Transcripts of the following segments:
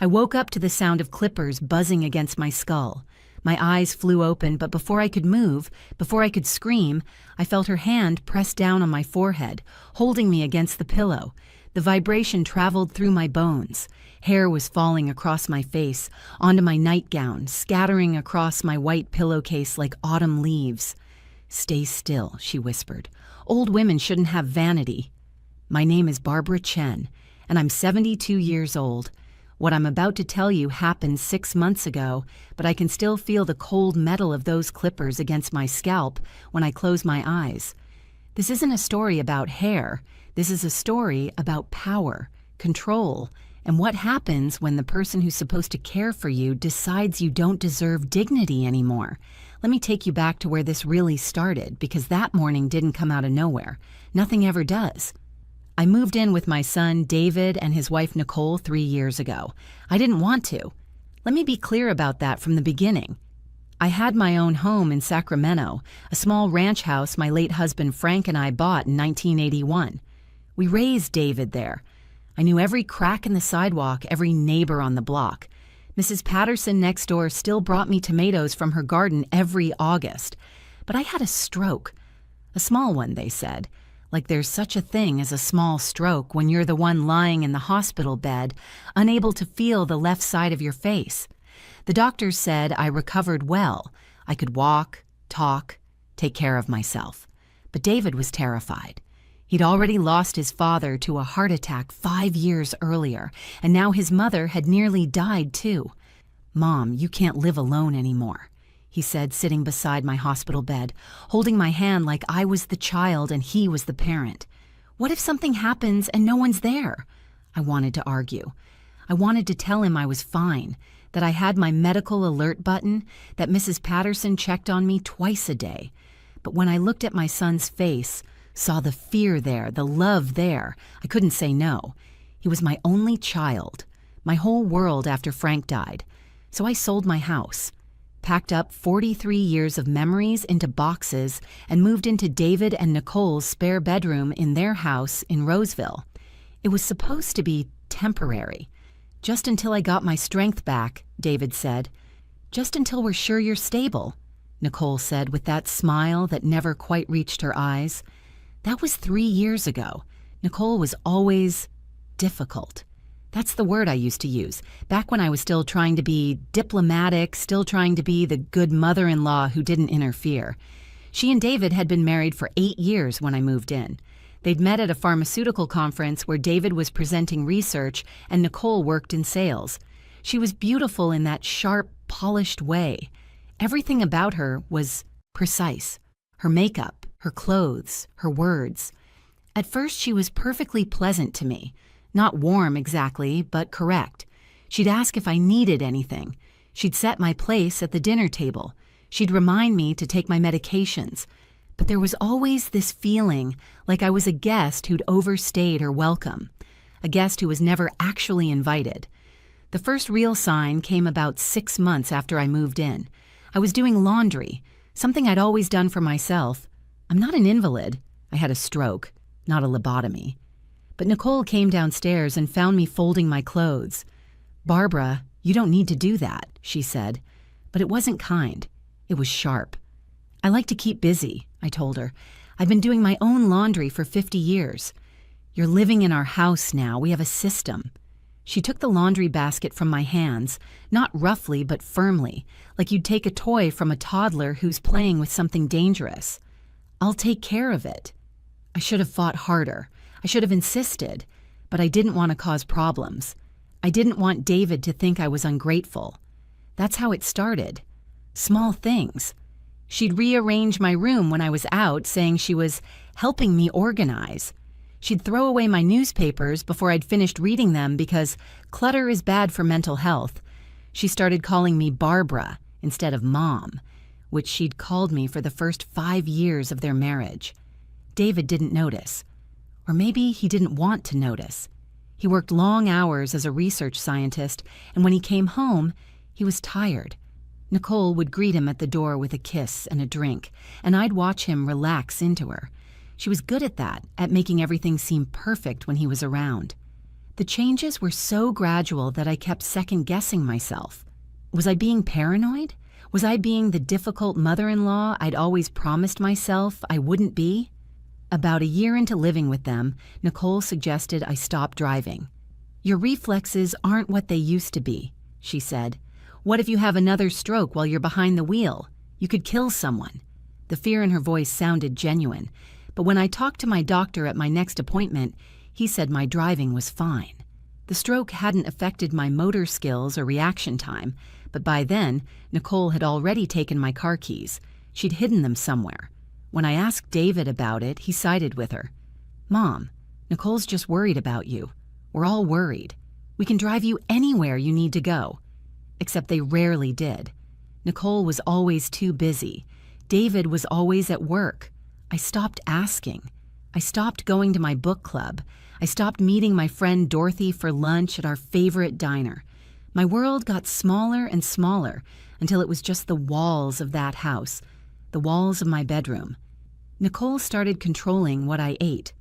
I woke up to the sound of clippers buzzing against my skull. My eyes flew open, but before I could move, before I could scream, I felt her hand press down on my forehead, holding me against the pillow. The vibration traveled through my bones. Hair was falling across my face, onto my nightgown, scattering across my white pillowcase like autumn leaves. "Stay still," she whispered. "Old women shouldn't have vanity." "My name is Barbara Chen, and I'm 72 years old. What I'm about to tell you happened 6 months ago, but I can still feel the cold metal of those clippers against my scalp when I close my eyes. This isn't a story about hair. This is a story about power, control, and what happens when the person who's supposed to care for you decides you don't deserve dignity anymore. Let me take you back to where this really started, because that morning didn't come out of nowhere. Nothing ever does. I moved in with my son, David, and his wife, Nicole, 3 years ago. I didn't want to. Let me be clear about that from the beginning. I had my own home in Sacramento, a small ranch house my late husband Frank and I bought in 1981. We raised David there. I knew every crack in the sidewalk, every neighbor on the block. Mrs. Patterson next door still brought me tomatoes from her garden every August. But I had a stroke. A small one, they said. Like there's such a thing as a small stroke when you're the one lying in the hospital bed, unable to feel the left side of your face. The doctors said I recovered well. I could walk, talk, take care of myself. But David was terrified. He'd already lost his father to a heart attack 5 years earlier, and now his mother had nearly died too. "Mom, you can't live alone anymore," he said, sitting beside my hospital bed, holding my hand like I was the child and he was the parent. "What if something happens and no one's there?" I wanted to argue. I wanted to tell him I was fine, that I had my medical alert button, that Mrs. Patterson checked on me twice a day. But when I looked at my son's face, saw the fear there, the love there, I couldn't say no. He was my only child, my whole world after Frank died. So I sold my house, packed up 43 years of memories into boxes, and moved into David and Nicole's spare bedroom in their house in Roseville. It was supposed to be temporary. "Just until I got my strength back," David said. "Just until we're sure you're stable," Nicole said with that smile that never quite reached her eyes. That was 3 years ago. Nicole was always difficult. That's the word I used to use, back when I was still trying to be diplomatic, still trying to be the good mother-in-law who didn't interfere. She and David had been married for 8 years when I moved in. They'd met at a pharmaceutical conference where David was presenting research and Nicole worked in sales. She was beautiful in that sharp, polished way. Everything about her was precise. Her makeup, her clothes, her words. At first, she was perfectly pleasant to me. Not warm exactly, but correct. She'd ask if I needed anything. She'd set my place at the dinner table. She'd remind me to take my medications. But there was always this feeling like I was a guest who'd overstayed her welcome, a guest who was never actually invited. The first real sign came about 6 months after I moved in. I was doing laundry, something I'd always done for myself. I'm not an invalid. I had a stroke, not a lobotomy. But Nicole came downstairs and found me folding my clothes. "Barbara, you don't need to do that," she said. But it wasn't kind. It was sharp. "I like to keep busy," I told her. "I've been doing my own laundry for 50 years. You're living in our house now. We have a system." She took the laundry basket from my hands, not roughly but firmly, like you'd take a toy from a toddler who's playing with something dangerous. "I'll take care of it." I should have fought harder. I should have insisted, but I didn't want to cause problems. I didn't want David to think I was ungrateful. That's how it started. Small things. She'd rearrange my room when I was out, saying she was helping me organize. She'd throw away my newspapers before I'd finished reading them because clutter is bad for mental health. She started calling me Barbara instead of Mom, which she'd called me for the first 5 years of their marriage. David didn't notice. Or maybe he didn't want to notice. He worked long hours as a research scientist, and when he came home, he was tired. Nicole would greet him at the door with a kiss and a drink, and I'd watch him relax into her. She was good at that, at making everything seem perfect when he was around. The changes were so gradual that I kept second-guessing myself. Was I being paranoid? Was I being the difficult mother-in-law I'd always promised myself I wouldn't be? About a year into living with them, Nicole suggested I stop driving. "Your reflexes aren't what they used to be," she said. "What if you have another stroke while you're behind the wheel? You could kill someone." The fear in her voice sounded genuine, but when I talked to my doctor at my next appointment, he said my driving was fine. The stroke hadn't affected my motor skills or reaction time, but by then, Nicole had already taken my car keys. She'd hidden them somewhere. When I asked David about it, he sided with her. "Mom, Nicole's just worried about you. We're all worried. We can drive you anywhere you need to go." Except they rarely did. Nicole was always too busy. David was always at work. I stopped asking. I stopped going to my book club. I stopped meeting my friend Dorothy for lunch at our favorite diner. My world got smaller and smaller until it was just the walls of that house, the walls of my bedroom. Nicole started controlling what I ate.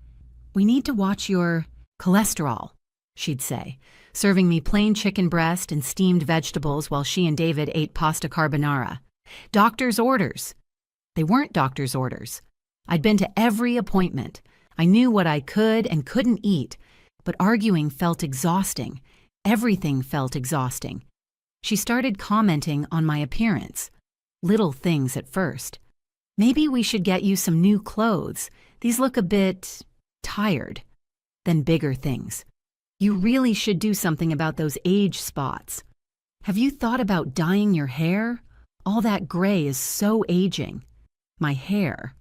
"We need to watch your cholesterol," she'd say, serving me plain chicken breast and steamed vegetables while she and David ate pasta carbonara. "Doctor's orders." They weren't doctor's orders. I'd been to every appointment. I knew what I could and couldn't eat, but arguing felt exhausting. Everything felt exhausting. She started commenting on my appearance. Little things at first. "Maybe we should get you some new clothes. These look a bit tired." Then bigger things. "You really should do something about those age spots. Have you thought about dyeing your hair? All that gray is so aging." My hair.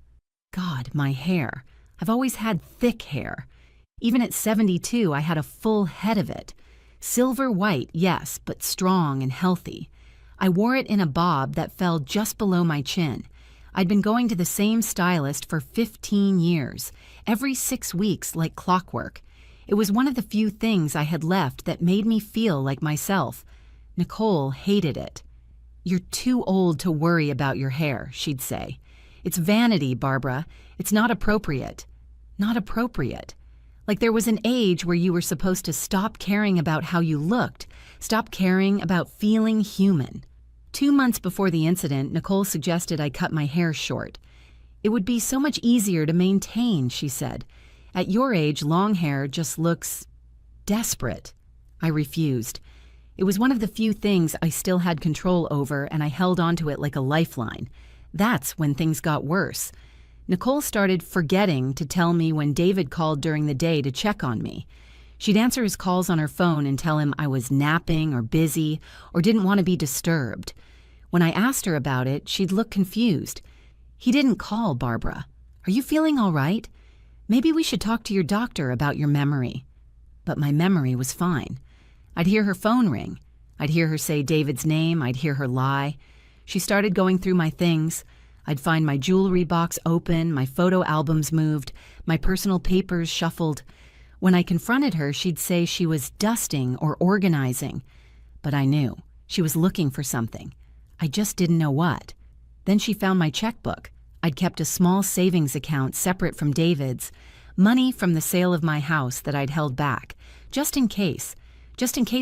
God, my hair. I've always had thick hair. Even at 72, I had a full head of it. Silver white, yes, but strong and healthy. I wore it in a bob that fell just below my chin. I'd been going to the same stylist for 15 years, every 6 weeks like clockwork. It was one of the few things I had left that made me feel like myself. Nicole hated it. "You're too old to worry about your hair," she'd say. "It's vanity, Barbara. It's not appropriate." Not appropriate. Like there was an age where you were supposed to stop caring about how you looked, stop caring about feeling human. 2 months before the incident, Nicole suggested I cut my hair short. "It would be so much easier to maintain," she said. "At your age, long hair just looks desperate." I refused. It was one of the few things I still had control over, and I held onto it like a lifeline. That's when things got worse. Nicole started forgetting to tell me when David called during the day to check on me. She'd answer his calls on her phone and tell him I was napping or busy or didn't want to be disturbed. When I asked her about it, she'd look confused. "He didn't call, Barbara. Are you feeling all right? Maybe we should talk to your doctor about your memory." But my memory was fine. I'd hear her phone ring. I'd hear her say David's name. I'd hear her lie. She started going through my things. I'd find my jewelry box open, my photo albums moved, my personal papers shuffled. When I confronted her, she'd say she was dusting or organizing. But I knew. She was looking for something. I just didn't know what. Then she found my checkbook. I'd kept a small savings account separate from David's, money from the sale of my house that I'd held back, just in case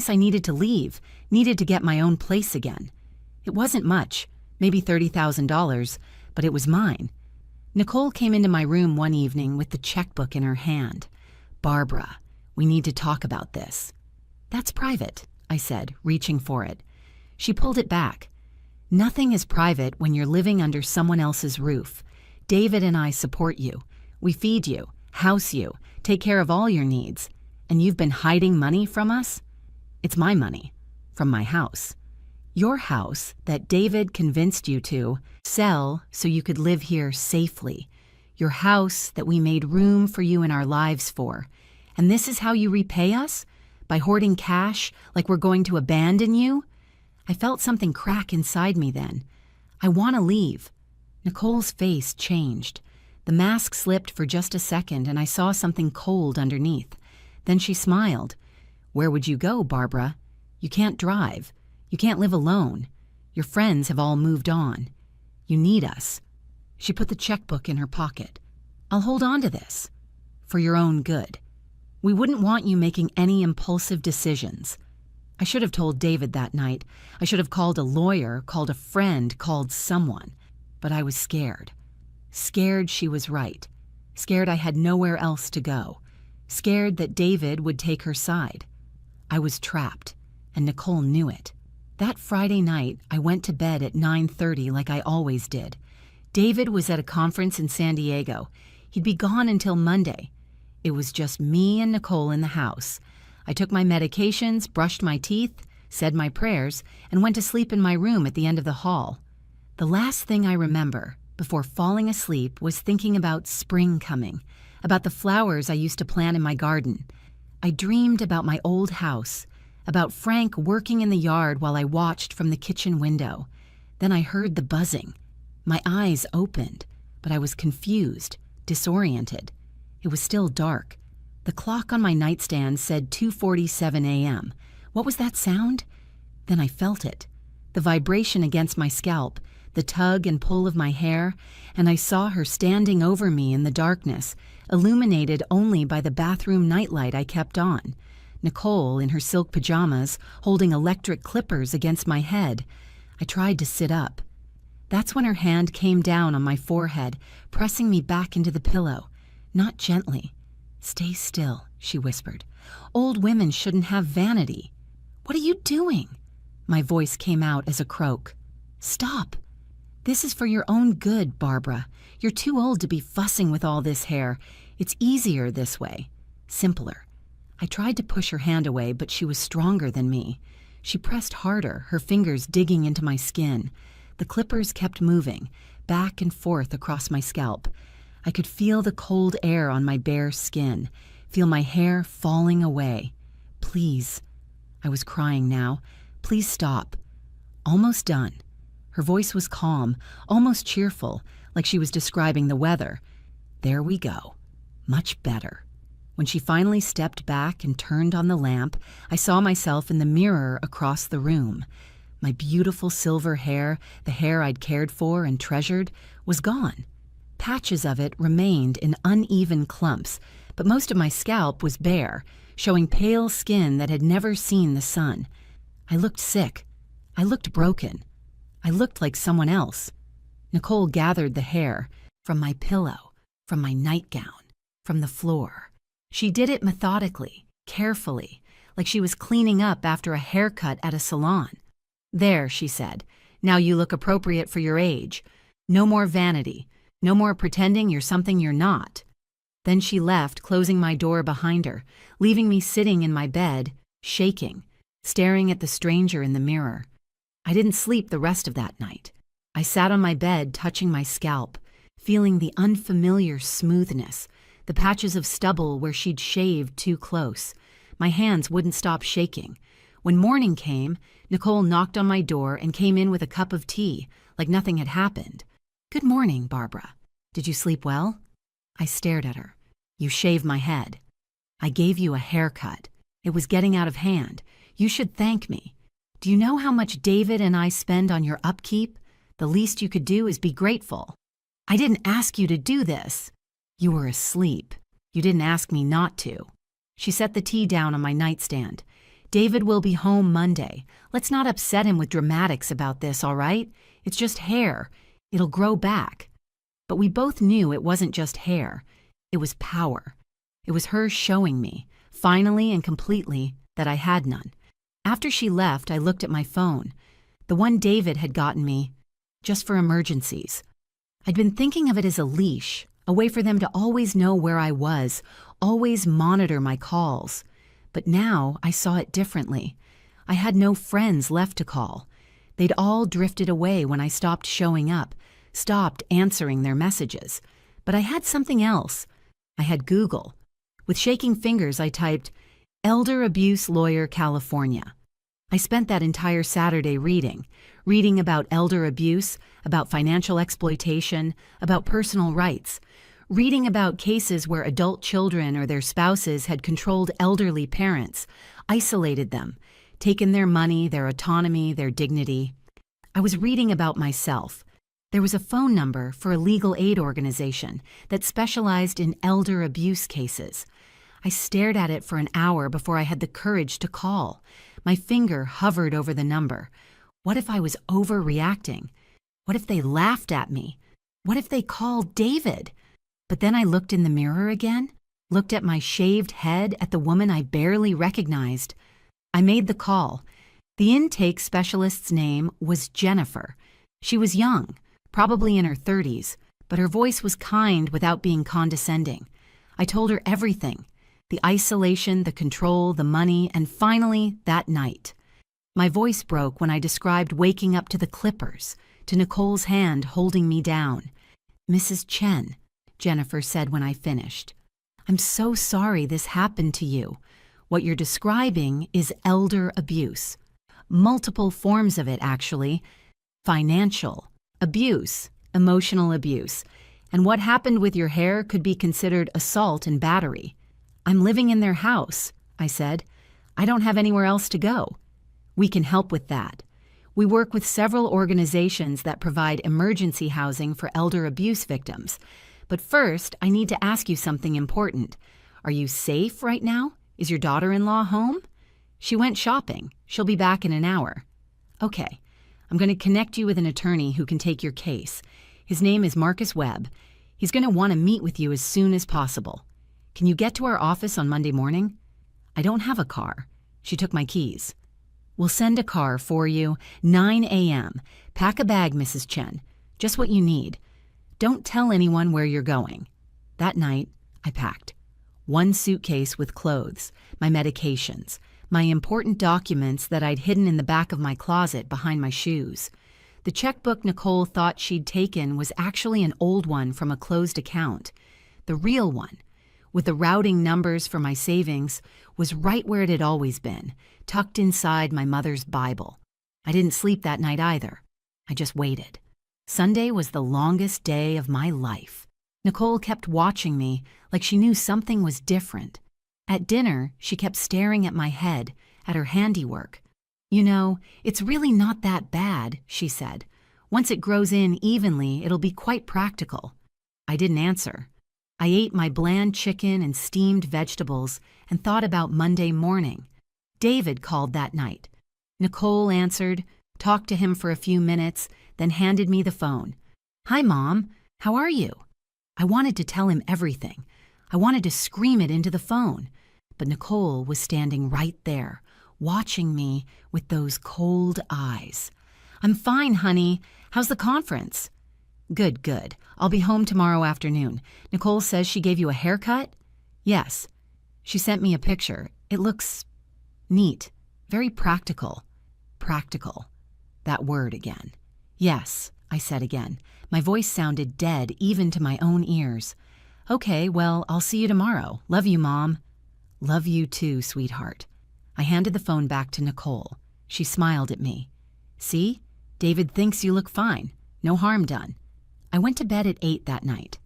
I needed to leave, needed to get my own place again. It wasn't much, maybe $30,000, but it was mine. Nicole came into my room one evening with the checkbook in her hand. "Barbara, we need to talk about this." "That's private," I said, reaching for it. She pulled it back. "Nothing is private when you're living under someone else's roof. David and I support you. We feed you, house you, take care of all your needs. And you've been hiding money from us?" "It's my money, from my house. Your house that David convinced you to sell so you could live here safely. Your house that we made room for you in our lives for. And this is how you repay us? By hoarding cash like we're going to abandon you?" I felt something crack inside me then. "I want to leave." Nicole's face changed. The mask slipped for just a second and I saw something cold underneath. Then she smiled. "Where would you go, Barbara? You can't drive. You can't live alone. Your friends have all moved on. You need us." She put the checkbook in her pocket. "I'll hold on to this. For your own good. We wouldn't want you making any impulsive decisions. I should have told David that night. I should have called a lawyer, called a friend, called someone. But I was scared. Scared she was right. Scared I had nowhere else to go. Scared that David would take her side. I was trapped, and Nicole knew it. That Friday night, I went to bed at 9:30 like I always did. David was at a conference in San Diego. He'd be gone until Monday. It was just me and Nicole in the house. I took my medications, brushed my teeth, said my prayers, and went to sleep in my room at the end of the hall. The last thing I remember, before falling asleep, was thinking about spring coming, about the flowers I used to plant in my garden. I dreamed about my old house, about Frank working in the yard while I watched from the kitchen window. Then I heard the buzzing. My eyes opened, but I was confused, disoriented. It was still dark. The clock on my nightstand said 2:47 a.m. What was that sound? Then I felt it. The vibration against my scalp, the tug and pull of my hair, and I saw her standing over me in the darkness, illuminated only by the bathroom nightlight I kept on. Nicole, in her silk pajamas, holding electric clippers against my head. I tried to sit up. That's when her hand came down on my forehead, pressing me back into the pillow. Not gently. "Stay still," she whispered. "Old women shouldn't have vanity." "What are you doing?" My voice came out as a croak. "Stop. This is for your own good, Barbara. You're too old to be fussing with all this hair. It's easier this way. Simpler." I tried to push her hand away, but she was stronger than me. She pressed harder, her fingers digging into my skin. The clippers kept moving, back and forth across my scalp. I could feel the cold air on my bare skin, feel my hair falling away. "Please." I was crying now. "Please stop." "Almost done." Her voice was calm, almost cheerful, like she was describing the weather. "There we go. Much better." When she finally stepped back and turned on the lamp, I saw myself in the mirror across the room. My beautiful silver hair, the hair I'd cared for and treasured, was gone. Patches of it remained in uneven clumps, but most of my scalp was bare, showing pale skin that had never seen the sun. I looked sick. I looked broken. I looked like someone else. Nicole gathered the hair from my pillow, from my nightgown, from the floor. She did it methodically, carefully, like she was cleaning up after a haircut at a salon. "There," she said. "Now you look appropriate for your age. No more vanity. No more pretending you're something you're not." Then she left, closing my door behind her, leaving me sitting in my bed, shaking, staring at the stranger in the mirror. I didn't sleep the rest of that night. I sat on my bed, touching my scalp, feeling the unfamiliar smoothness, the patches of stubble where she'd shaved too close. My hands wouldn't stop shaking. When morning came, Nicole knocked on my door and came in with a cup of tea, like nothing had happened. "Good morning, Barbara. Did you sleep well?" I stared at her. "You shaved my head. I gave you a haircut. It was getting out of hand. You should thank me. Do you know how much David and I spend on your upkeep? The least you could do is be grateful." "I didn't ask you to do this." "You were asleep. You didn't ask me not to." She set the tea down on my nightstand. "David will be home Monday. Let's not upset him with dramatics about this, all right? It's just hair. It'll grow back." But we both knew it wasn't just hair. It was power. It was her showing me, finally and completely, that I had none. After she left, I looked at my phone, the one David had gotten me, just for emergencies. I'd been thinking of it as a leash, a way for them to always know where I was, always monitor my calls. But now I saw it differently. I had no friends left to call. They'd all drifted away when I stopped showing up, stopped answering their messages. But I had something else. I had Google. With shaking fingers, I typed, "Elder Abuse Lawyer, California." I spent that entire Saturday reading about elder abuse, about financial exploitation, about personal rights, reading about cases where adult children or their spouses had controlled elderly parents, isolated them, taken their money, their autonomy, their dignity. I was reading about myself. There was a phone number for a legal aid organization that specialized in elder abuse cases. I stared at it for an hour before I had the courage to call. My finger hovered over the number. What if I was overreacting? What if they laughed at me? What if they called David? But then I looked in the mirror again, looked at my shaved head, at the woman I barely recognized. I made the call. The intake specialist's name was Jennifer. She was young, probably in her 30s, but her voice was kind without being condescending. I told her everything: the isolation, the control, the money, and finally, that night. My voice broke when I described waking up to the clippers, to Nicole's hand holding me down. "Mrs. Chen," Jennifer said when I finished, "I'm so sorry this happened to you. What you're describing is elder abuse. Multiple forms of it, actually. Financial abuse, emotional abuse, and what happened with your hair could be considered assault and battery. I'm living in their house," I said. "I don't have anywhere else to go. We can help with that. We work with several organizations that provide emergency housing for elder abuse victims. But first, I need to ask you something important. Are you safe right now? Is your daughter-in-law home?" "She went shopping. She'll be back in an hour." "Okay. I'm going to connect you with an attorney who can take your case. His name is Marcus Webb. He's going to want to meet with you as soon as possible. Can you get to our office on Monday morning?" "I don't have a car. She took my keys." "We'll send a car for you, 9 a.m. Pack a bag, Mrs. Chen. Just what you need. Don't tell anyone where you're going." That night, I packed. One suitcase with clothes, my medications, my important documents that I'd hidden in the back of my closet behind my shoes. The checkbook Nicole thought she'd taken was actually an old one from a closed account. The real one, with the routing numbers for my savings, was right where it had always been, tucked inside my mother's Bible. I didn't sleep that night either. I just waited. Sunday was the longest day of my life. Nicole kept watching me like she knew something was different. At dinner, she kept staring at my head, at her handiwork. "You know, it's really not that bad," she said. "Once it grows in evenly, it'll be quite practical." I didn't answer. I ate my bland chicken and steamed vegetables and thought about Monday morning. David called that night. Nicole answered, talked to him for a few minutes, then handed me the phone. "Hi, Mom. How are you?" I wanted to tell him everything. I wanted to scream it into the phone. But Nicole was standing right there, watching me with those cold eyes. "I'm fine, honey. How's the conference?" "Good, good. I'll be home tomorrow afternoon. Nicole says she gave you a haircut?" "Yes." She sent me a picture. It looks neat, very practical. Practical. That word again. "Yes," I said again. My voice sounded dead even to my own ears. "Okay, well, I'll see you tomorrow. Love you, Mom." "Love you too, sweetheart." I handed the phone back to Nicole. She smiled at me. "See? David thinks you look fine. No harm done." I went to bed at 8 that night.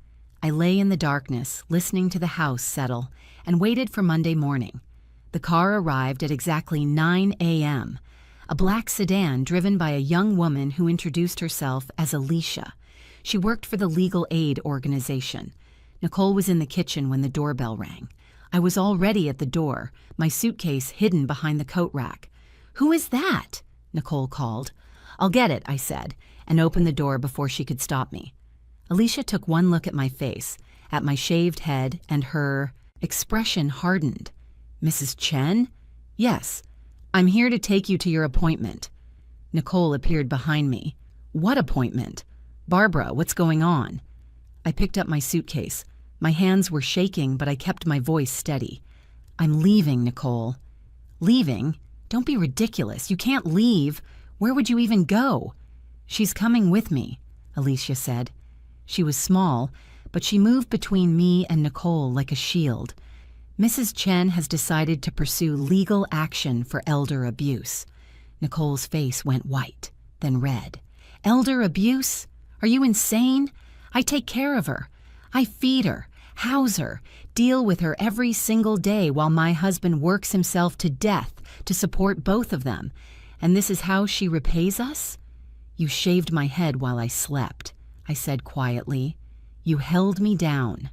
I lay in the darkness, listening to the house settle, and waited for Monday morning. The car arrived at exactly 9 a.m., a black sedan driven by a young woman who introduced herself as Alicia. She worked for the legal aid organization. Nicole was in the kitchen when the doorbell rang. I was already at the door, my suitcase hidden behind the coat rack. "Who is that?" Nicole called. "I'll get it," I said, and opened the door before she could stop me. Alicia took one look at my face, at my shaved head, and her expression hardened. "Mrs. Chen?" "Yes. I'm here to take you to your appointment." Nicole appeared behind me. "What appointment?" "Barbara, what's going on?" I picked up my suitcase. My hands were shaking, but I kept my voice steady. "I'm leaving, Nicole." "Leaving? Don't be ridiculous. You can't leave. Where would you even go?" "She's coming with me," Alicia said. She was small, but she moved between me and Nicole like a shield. "Mrs. Chen has decided to pursue legal action for elder abuse." Nicole's face went white, then red. "Elder abuse? Are you insane? I take care of her. I feed her, house her, deal with her every single day while my husband works himself to death to support both of them. And this is how she repays us?" "You shaved my head while I slept," I said quietly. "You held me down.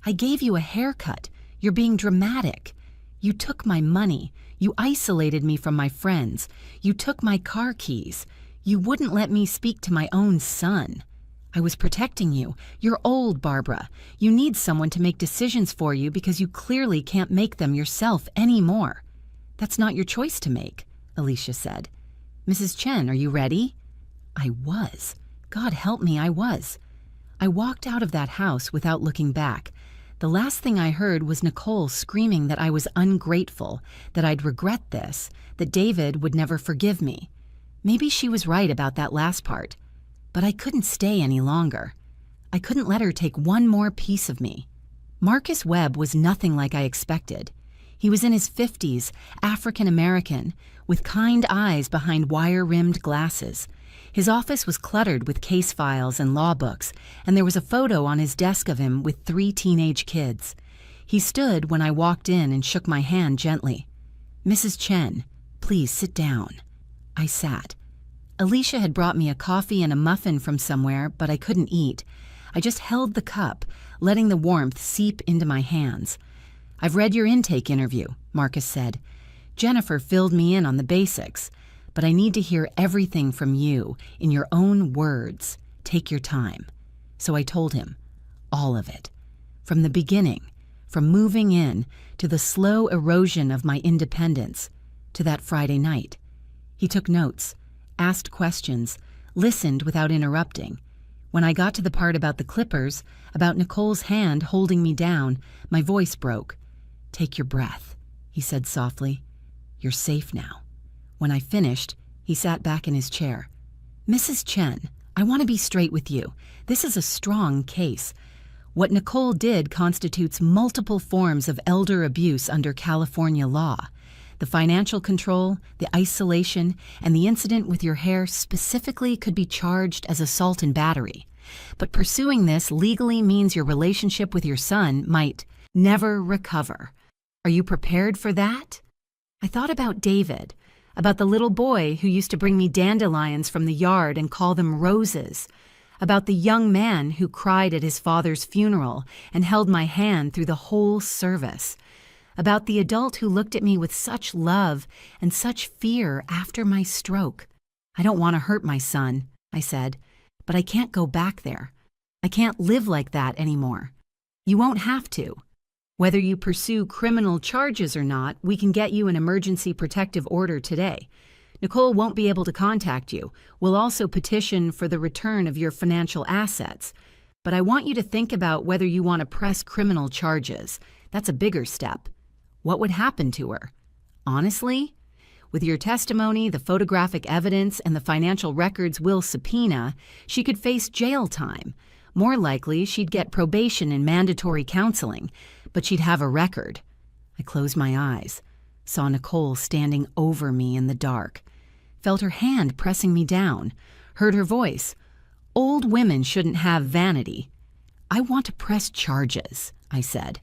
I gave you a haircut. You're being dramatic. You took my money. You isolated me from my friends. You took my car keys. You wouldn't let me speak to my own son. I was protecting you. You're old, Barbara. You need someone to make decisions for you because you clearly can't make them yourself anymore. That's not your choice to make, Alicia said. Mrs. Chen, are you ready? I was. God help me, I was. I walked out of that house without looking back. The last thing I heard was Nicole screaming that I was ungrateful, that I'd regret this, that David would never forgive me. Maybe she was right about that last part. But I couldn't stay any longer. I couldn't let her take one more piece of me. Marcus Webb was nothing like I expected. He was in his 50s, African American, with kind eyes behind wire-rimmed glasses. His office was cluttered with case files and law books, and there was a photo on his desk of him with 3 teenage kids. He stood when I walked in and shook my hand gently. Mrs. Chen, please sit down. I sat. Alicia had brought me a coffee and a muffin from somewhere, but I couldn't eat. I just held the cup, letting the warmth seep into my hands. I've read your intake interview, Marcus said. Jennifer filled me in on the basics, but I need to hear everything from you in your own words. Take your time. So I told him, all of it. From the beginning, from moving in, to the slow erosion of my independence, to that Friday night. He took notes, asked questions, listened without interrupting. When I got to the part about the clippers, about Nicole's hand holding me down, my voice broke. Take your breath, he said softly. You're safe now. When I finished, he sat back in his chair. Mrs. Chen, I want to be straight with you. This is a strong case. What Nicole did constitutes multiple forms of elder abuse under California law. The financial control, the isolation, and the incident with your hair specifically could be charged as assault and battery. But pursuing this legally means your relationship with your son might never recover. Are you prepared for that? I thought about David, about the little boy who used to bring me dandelions from the yard and call them roses, about the young man who cried at his father's funeral and held my hand through the whole service, about the adult who looked at me with such love and such fear after my stroke. I don't want to hurt my son, I said, but I can't go back there. I can't live like that anymore. You won't have to. Whether you pursue criminal charges or not, we can get you an emergency protective order today. Nicole won't be able to contact you. We'll also petition for the return of your financial assets. But I want you to think about whether you want to press criminal charges. That's a bigger step. What would happen to her? Honestly, with your testimony, the photographic evidence, and the financial records we'll subpoena, she could face jail time. More likely, she'd get probation and mandatory counseling, but she'd have a record. I closed my eyes, saw Nicole standing over me in the dark, felt her hand pressing me down, heard her voice. Old women shouldn't have vanity. I want to press charges, I said.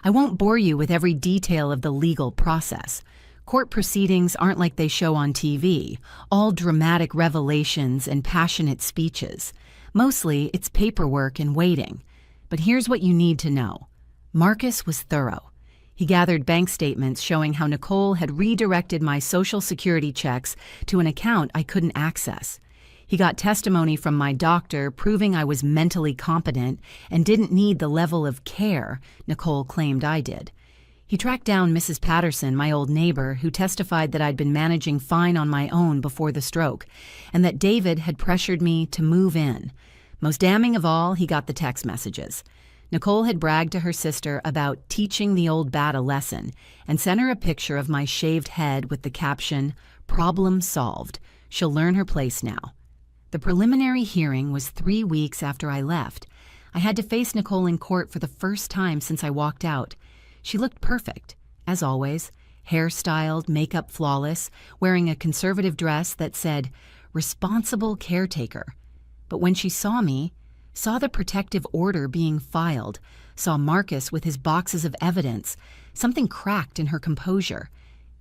I won't bore you with every detail of the legal process. Court proceedings aren't like they show on TV, all dramatic revelations and passionate speeches. Mostly, it's paperwork and waiting. But here's what you need to know. Marcus was thorough. He gathered bank statements showing how Nicole had redirected my Social Security checks to an account I couldn't access. He got testimony from my doctor proving I was mentally competent and didn't need the level of care Nicole claimed I did. He tracked down Mrs. Patterson, my old neighbor, who testified that I'd been managing fine on my own before the stroke, and that David had pressured me to move in. Most damning of all, he got the text messages. Nicole had bragged to her sister about teaching the old bat a lesson and sent her a picture of my shaved head with the caption, "Problem solved. She'll learn her place now." The preliminary hearing was 3 weeks after I left. I had to face Nicole in court for the first time since I walked out. She looked perfect, as always, hair-styled, makeup flawless, wearing a conservative dress that said, "Responsible caretaker." But when she saw me, saw the protective order being filed, saw Marcus with his boxes of evidence, something cracked in her composure.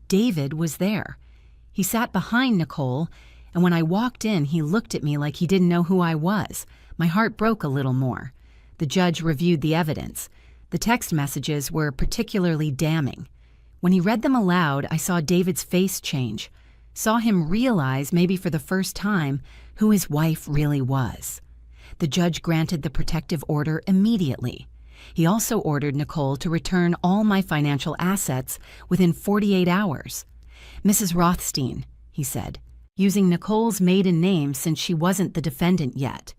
David was there. He sat behind Nicole, and when I walked in, he looked at me like he didn't know who I was. My heart broke a little more. The judge reviewed the evidence. The text messages were particularly damning. When he read them aloud, I saw David's face change, saw him realize, maybe for the first time, who his wife really was. The judge granted the protective order immediately. He also ordered Nicole to return all my financial assets within 48 hours. "Mrs. Rothstein," he said, using Nicole's maiden name since she wasn't the defendant yet,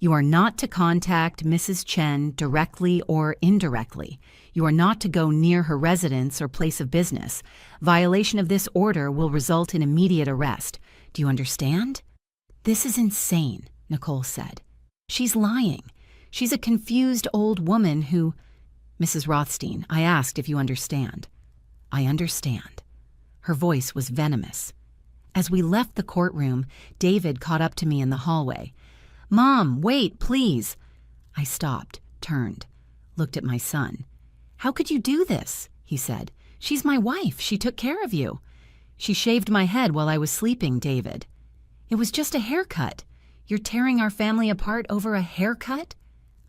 "you are not to contact Mrs. Chen directly or indirectly. You are not to go near her residence or place of business. Violation of this order will result in immediate arrest. Do you understand?" "This is insane," Nicole said. "She's lying. She's a confused old woman who—" "Mrs. Rothstein, I asked if you understand." "I understand." Her voice was venomous. As we left the courtroom, David caught up to me in the hallway. "Mom, wait, please." I stopped, turned, looked at my son. "How could you do this?" he said. "She's my wife. She took care of you." "She shaved my head while I was sleeping, David." "It was just a haircut. You're tearing our family apart over a haircut?"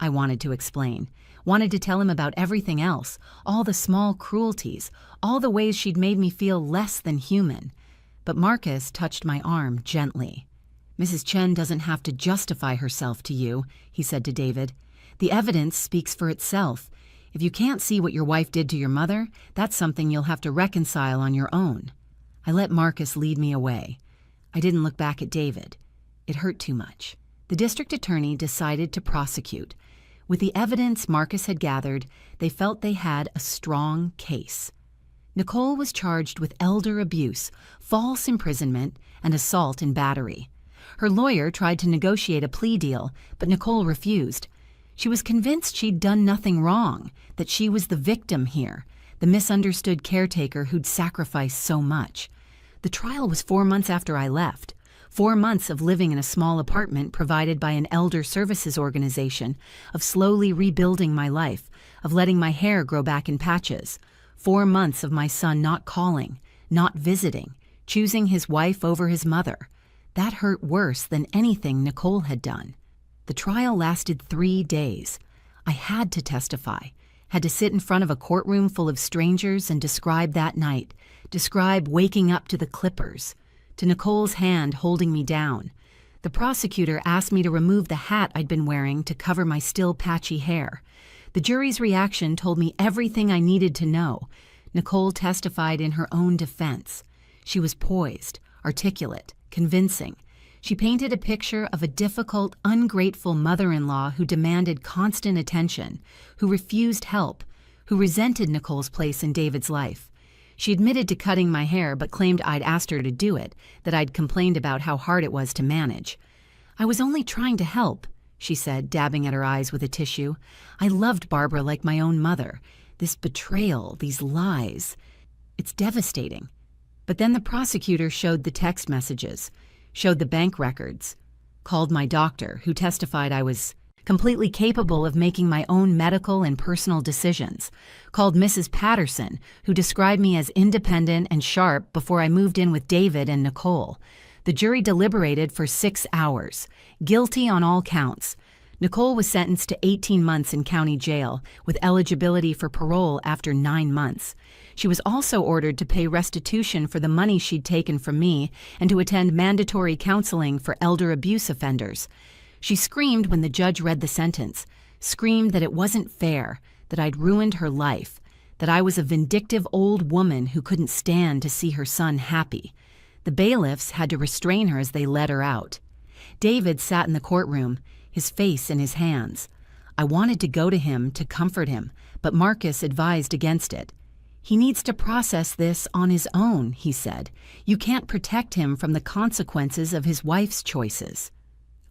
I wanted to explain, wanted to tell him about everything else, all the small cruelties, all the ways she'd made me feel less than human. But Marcus touched my arm gently. "Mrs. Chen doesn't have to justify herself to you," he said to David. "The evidence speaks for itself. If you can't see what your wife did to your mother, that's something you'll have to reconcile on your own." I let Marcus lead me away. I didn't look back at David. It hurt too much. The district attorney decided to prosecute. With the evidence Marcus had gathered, they felt they had a strong case. Nicole was charged with elder abuse, false imprisonment, and assault and battery. Her lawyer tried to negotiate a plea deal, but Nicole refused. She was convinced she'd done nothing wrong, that she was the victim here, the misunderstood caretaker who'd sacrificed so much. The trial was 4 months after I left. 4 months of living in a small apartment provided by an elder services organization, of slowly rebuilding my life, of letting my hair grow back in patches. 4 months of my son not calling, not visiting, choosing his wife over his mother. That hurt worse than anything Nicole had done. The trial lasted 3 days. I had to testify, had to sit in front of a courtroom full of strangers and describe that night, describe waking up to the clippers, to Nicole's hand holding me down. The prosecutor asked me to remove the hat I'd been wearing to cover my still patchy hair. The jury's reaction told me everything I needed to know. Nicole testified in her own defense. She was poised, articulate, convincing. She painted a picture of a difficult, ungrateful mother-in-law who demanded constant attention, who refused help, who resented Nicole's place in David's life. She admitted to cutting my hair but claimed I'd asked her to do it, that I'd complained about how hard it was to manage. "I was only trying to help," she said, dabbing at her eyes with a tissue. "I loved Barbara like my own mother. This betrayal, these lies. It's devastating." But then the prosecutor showed the text messages, showed the bank records, called my doctor, who testified I was completely capable of making my own medical and personal decisions, called Mrs. Patterson, who described me as independent and sharp before I moved in with David and Nicole. The jury deliberated for 6 hours, guilty on all counts. Nicole was sentenced to 18 months in county jail, with eligibility for parole after 9 months. She was also ordered to pay restitution for the money she'd taken from me and to attend mandatory counseling for elder abuse offenders. She screamed when the judge read the sentence, screamed that it wasn't fair, that I'd ruined her life, that I was a vindictive old woman who couldn't stand to see her son happy. The bailiffs had to restrain her as they led her out. David sat in the courtroom, his face in his hands. I wanted to go to him to comfort him, but Marcus advised against it. "He needs to process this on his own," he said. "You can't protect him from the consequences of his wife's choices."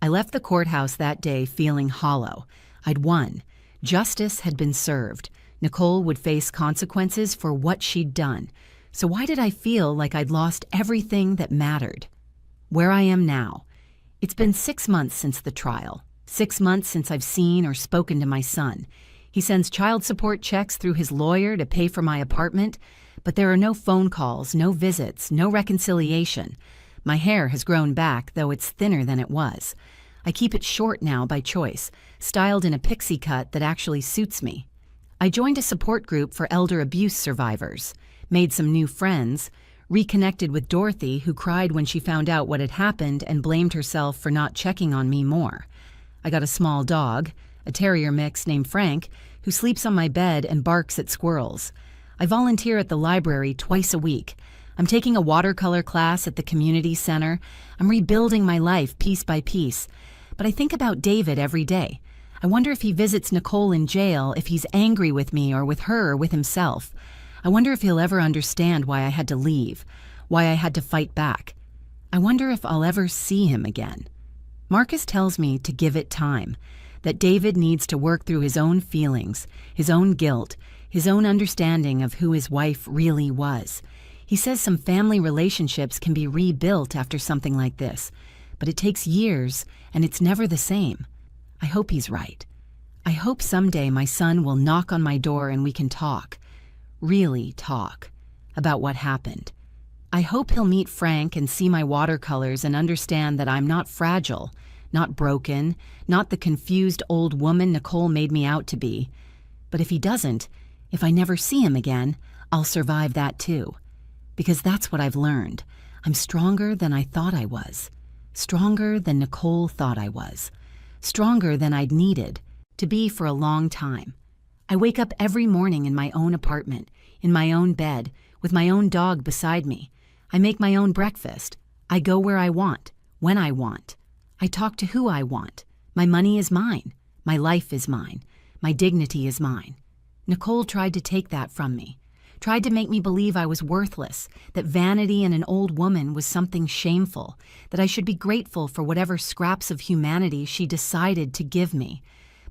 I left the courthouse that day feeling hollow. I'd won. Justice had been served. Nicole would face consequences for what she'd done. So why did I feel like I'd lost everything that mattered? Where I am now. It's been 6 months since the trial. 6 months since I've seen or spoken to my son. He sends child support checks through his lawyer to pay for my apartment, but there are no phone calls, no visits, no reconciliation. My hair has grown back, though it's thinner than it was. I keep it short now by choice, styled in a pixie cut that actually suits me. I joined a support group for elder abuse survivors, made some new friends, reconnected with Dorothy, who cried when she found out what had happened and blamed herself for not checking on me more. I got a small dog, a terrier mix named Frank, who sleeps on my bed and barks at squirrels. I volunteer at the library twice a week. I'm taking a watercolor class at the community center. I'm rebuilding my life piece by piece. But I think about David every day. I wonder if he visits Nicole in jail, if he's angry with me or with her or with himself. I wonder if he'll ever understand why I had to leave, why I had to fight back. I wonder if I'll ever see him again. Marcus tells me to give it time, that David needs to work through his own feelings, his own guilt, his own understanding of who his wife really was. He says some family relationships can be rebuilt after something like this, but it takes years and it's never the same. I hope he's right. I hope someday my son will knock on my door and we can talk, really talk, about what happened. I hope he'll meet Frank and see my watercolors and understand that I'm not fragile, not broken, not the confused old woman Nicole made me out to be. But if he doesn't, if I never see him again, I'll survive that too. Because that's what I've learned. I'm stronger than I thought I was. Stronger than Nicole thought I was. Stronger than I'd needed to be for a long time. I wake up every morning in my own apartment, in my own bed, with my own dog beside me. I make my own breakfast. I go where I want, when I want. I talk to who I want. My money is mine. My life is mine. My dignity is mine. Nicole tried to take that from me, tried to make me believe I was worthless, that vanity in an old woman was something shameful, that I should be grateful for whatever scraps of humanity she decided to give me.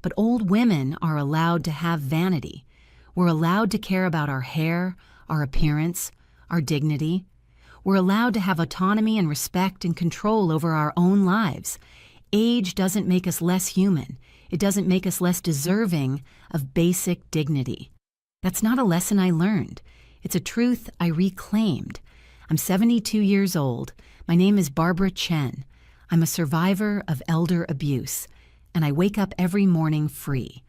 But old women are allowed to have vanity. We're allowed to care about our hair, our appearance, our dignity. We're allowed to have autonomy and respect and control over our own lives. Age doesn't make us less human. It doesn't make us less deserving of basic dignity. That's not a lesson I learned. It's a truth I reclaimed. I'm 72 years old. My name is Barbara Chen. I'm a survivor of elder abuse, and I wake up every morning free.